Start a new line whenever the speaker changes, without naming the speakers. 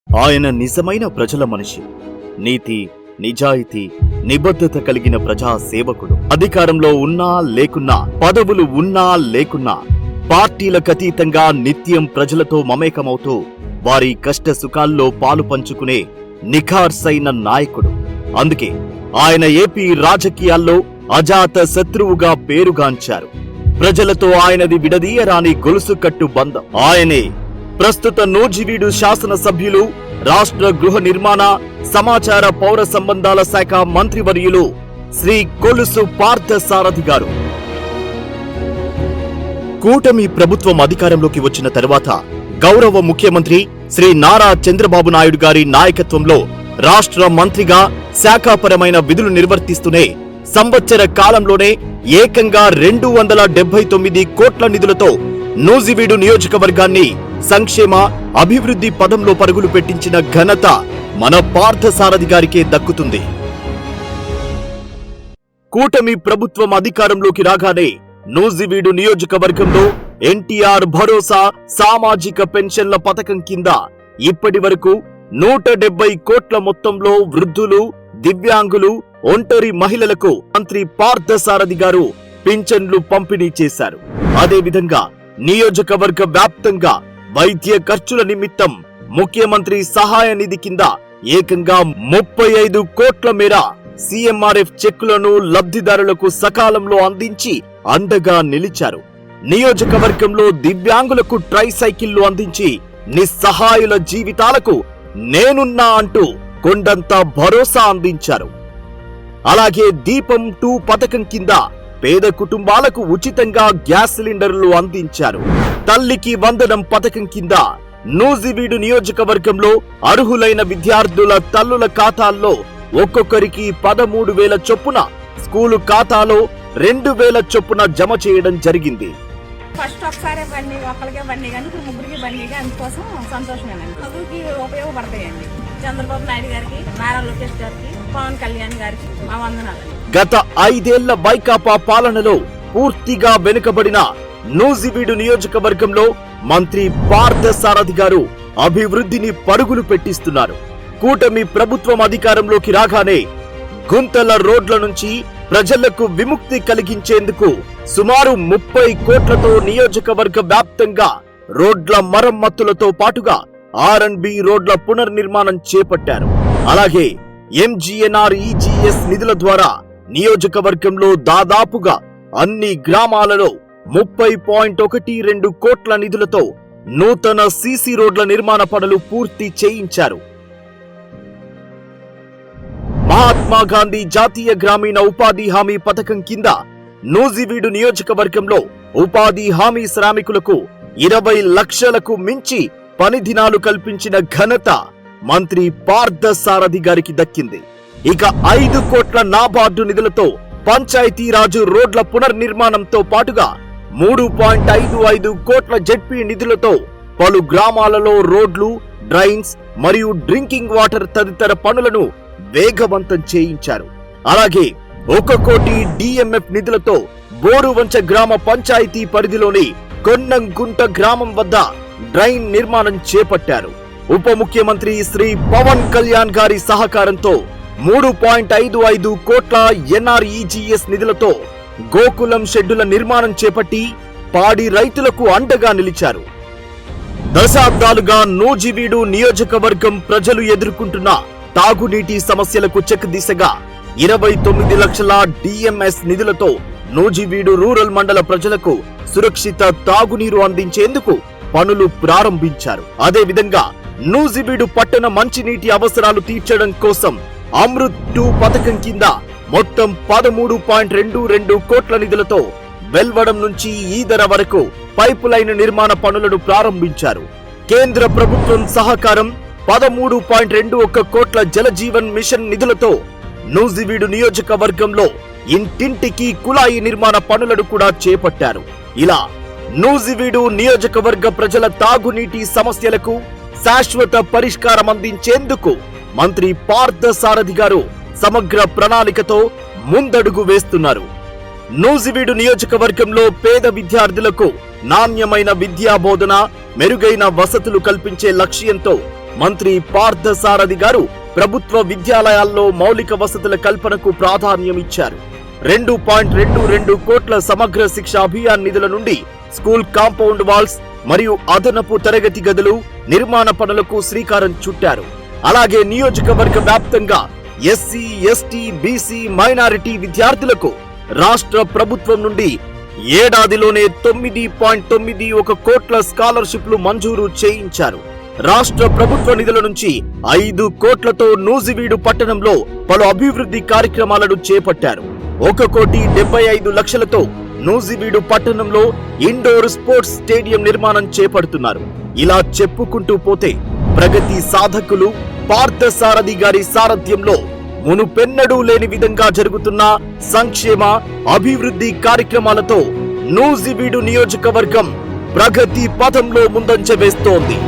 ఆయన నిజమైన ప్రజల మనిషి. నీతి, నిజాయితీ, నిబద్ధత కలిగిన ప్రజా సేవకుడు. అధికారంలో ఉన్నా లేకున్నా, పదవులు ఉన్నా లేకున్నా, పార్టీలకు అతీతంగా నిత్యం ప్రజలతో మమేకమవుతూ వారి కష్ట సుఖాల్లో పాలు పంచుకునే నిఖార్సైన నాయకుడు. అందుకే ఆయన ఏపీ రాజకీయాల్లో అజాత శత్రువుగా పేరుగాంచారు. ప్రజలతో ఆయనది విడదీయరాని గొలుసు కట్టు బంధం. ఆయనే ప్రస్తుత నూజివీడు శాసనసభ్యులు, రాష్ట్ర గృహ నిర్మాణ, సమాచార పౌర సంబంధాల శాఖ మంత్రివర్యులు శ్రీ కొలుసు పార్థసారథి గారు. కూటమి ప్రభుత్వం అధికారంలోకి వచ్చిన తరువాత గౌరవ ముఖ్యమంత్రి శ్రీ నారా చంద్రబాబు నాయుడు గారి నాయకత్వంలో రాష్ట్ర మంత్రిగా శాఖాపరమైన విధులు నిర్వర్తిస్తూనే సంవత్సర కాలంలోనే ఏకంగా 279 కోట్ల నిధులతో నూజివీడు నియోజకవర్గాన్ని సంక్షేమ, అభివృద్ధి పదంలో పరుగులు పెట్టించిన ఘనత మన పార్థసారథి గారికే దక్కుతుంది. కూటమి ప్రభుత్వం అధికారంలోకి రాగానే నూజివీడు నియోజకవర్గంలో ఎన్టీఆర్ భరోసా సామాజిక పెన్షన్ల పథకం కింద ఇప్పటి వరకు 170 కోట్ల మొత్తంలో వృద్ధులు, దివ్యాంగులు, ఒంటరి మహిళలకు మంత్రి పార్థసారథి గారు పింఛన్లు పంపిణీ చేశారు. అదేవిధంగా నియోజకవర్గ వ్యాప్తంగా వైద్య ఖర్చుల నిమిత్తం ముఖ్యమంత్రి సహాయ నిధి కింద ఏకంగా 35 కోట్ల మేర సీఎంఆర్ఎఫ్ చెక్కులను లబ్ధిదారులకు సకాలంలో అందించి అండగా నిలిచారు. నియోజకవర్గంలో దివ్యాంగులకు ట్రైసైకిళ్లు అందించి నిస్సహాయుల జీవితాలకు నేనున్నా అంటూ కొండంత భరోసా అందించారు. అలాగే దీపం 2 పథకం కింద పేద కుటుంబాలకు ఉచితంగా గ్యాస్ సిలిండర్లు అందించారు. తల్లికి వందనం పథకం కింద నూజివీడు నియోజకవర్గంలో అర్హులైన విద్యార్థుల తల్లుల ఖాతాల్లో ఒక్కొక్కరికి 13,000 చొప్పున, స్కూలు ఖాతాలో 2,000 చొప్పున జమ చేయడం జరిగింది.
ఫస్ట్ ఒకసారి ఒకరికి బండి కానీ ఇప్పుడు ముగ్గురికి బండి, అందుకోసం సంతోషమేనండి. చదువుకి ఉపయోగపడతాయండి. చంద్రబాబు నాయుడు గారికి, నారా లోకేష్ గారికి, పవన్ కళ్యాణ్ గారికి మా వందనాలు.
గత 5 ఏళ్ల వైకాపా పాలనలో పూర్తిగా వెనుకబడిన నూజివీడు నియోజకవర్గంలో మంత్రి పార్థసారథి గారు అభివృద్ధిని పరుగులు పెట్టిస్తున్నారు. కూటమి ప్రభుత్వం అధికారంలోకి రాగానే గుంతల రోడ్ల నుంచి ప్రజలకు విముక్తి కలిగించేందుకు సుమారు 30 కోట్లతో నియోజకవర్గ వ్యాప్తంగా రోడ్ల మరమ్మతులతో పాటుగా R&B రోడ్ల పునర్నిర్మాణం చేపట్టారు. అలాగే MGNREGS నిధుల ద్వారా నియోజకవర్గంలో దాదాపుగా అన్ని గ్రామాలలో 30.12 కోట్ల నిధులతో నూతన సీసీ రోడ్ల నిర్మాణ పనులు పూర్తి చేయించారు. మహాత్మా గాంధీ జాతీయ గ్రామీణ ఉపాధి హామీ పథకం కింద నూజివీడు నియోజకవర్గంలో ఉపాధి హామీ శ్రామికులకు 20 లక్షలకు మించి పని దినాలు కల్పించిన ఘనత మంత్రి పార్థసారథి గారికి దక్కింది. ఇక 5 కోట్ల నాబార్డు నిధులతో పంచాయతీరాజు రోడ్ల పునర్నిర్మాణంతో పాటుగా 3.55 కోట్ల జెడ్పీ నిధులతో పలు గ్రామాలలో రోడ్లు, డ్రైన్స్ మరియు డ్రింకింగ్ వాటర్ తదితర పనులను వేగవంతం చేయించారు. అలాగే 1 కోటి DMF నిధులతో బోరువంచ గ్రామ పంచాయతీ పరిధిలోని కొన్నంగుంట గ్రామం వద్ద డ్రైన్ నిర్మాణం చేపట్టారు. ఉప ముఖ్యమంత్రి శ్రీ పవన్ కళ్యాణ్ గారి సహకారంతో 3.55 కోట్ల NREGS నిధులతో గోకులం షెడ్డుల నిర్మాణం చేపట్టి పాడి రైతులకు అండగా నిలిచారు. దశాబ్దాలుగా నూజివీడు నియోజకవర్గం ప్రజలు ఎదుర్కొంటున్న తాగునీటి సమస్యలకు చెక్ దిశగా 29 లక్షల DMS నిధులతో నూజివీడు రూరల్ మండల ప్రజలకు సురక్షిత తాగునీరు అందించేందుకు పనులు ప్రారంభించారు. అదేవిధంగా నూజివీడు పట్టణ మంచినీటి అవసరాలు తీర్చడం కోసం అమృత్ 2 పథకం కింద మొత్తం 13.22 కోట్ల నిధులతో వెల్వడం నుంచి ఈదర వరకు పైపు లైన్ నిర్మాణ పనులను ప్రారంభించారు. కేంద్ర ప్రభుత్వం సహకారం 13.21 కోట్ల జలజీవన్ మిషన్ నిధులతో నూజివీడు నియోజకవర్గంలో ఇంటింటికి కుళాయి నిర్మాణ పనులను కూడా చేపట్టారు. ఇలా నూజివీడు నియోజకవర్గ ప్రజల తాగునీటి సమస్యలకు శాశ్వత పరిష్కారం అందించేందుకు మంత్రి పార్థసారథి గారు సమగ్ర ప్రణాళికతో ముందడుగు వేస్తున్నారు. నూజివీడు నియోజకవర్గంలో పేద విద్యార్థులకు నాణ్యమైన విద్యా బోధన, మెరుగైన వసతులు కల్పించే లక్ష్యంతో మంత్రి పార్థసారథి గారు ప్రభుత్వ విద్యాలయాల్లో మౌలిక వసతుల కల్పనకు ప్రాధాన్యమిచ్చారు. 2.22 కోట్ల సమగ్ర శిక్ష అభియాన్ నిధుల నుండి స్కూల్ కాంపౌండ్ వాల్స్ మరియు అదనపు తరగతి గదులు నిర్మాణ పనులకు శ్రీకారం చుట్టారు. అలాగే నియోజకవర్గ వ్యాప్తంగా ఎస్సీ, ఎస్టీ, బీసీ, మైనారిటీ విద్యార్థులకు రాష్ట్ర ప్రభుత్వం నుండి ఏడాదిలోనే 9.91 కోట్ల స్కాలర్షిప్లు మంజూరు చేయించారు. రాష్ట్ర ప్రభుత్వ నిధుల నుంచి 5 కోట్లతో నూజివీడు పట్టణంలో పలు అభివృద్ధి కార్యక్రమాలను చేపట్టారు. 1,75 లక్షలతో నూజివీడు పట్టణంలో ఇండోర్ స్పోర్ట్స్ స్టేడియం నిర్మాణం చేపడుతున్నారు. ఇలా చెప్పుకుంటూ పోతే ప్రగతి సాధకులు పార్థసారథి గారి సారథ్యంలో మునుపెన్నడూ లేని విధంగా జరుగుతున్న సంక్షేమ అభివృద్ధి కార్యక్రమాలతో నూజివీడు నియోజకవర్గం ప్రగతి పథంలో ముందంజ వేస్తోంది.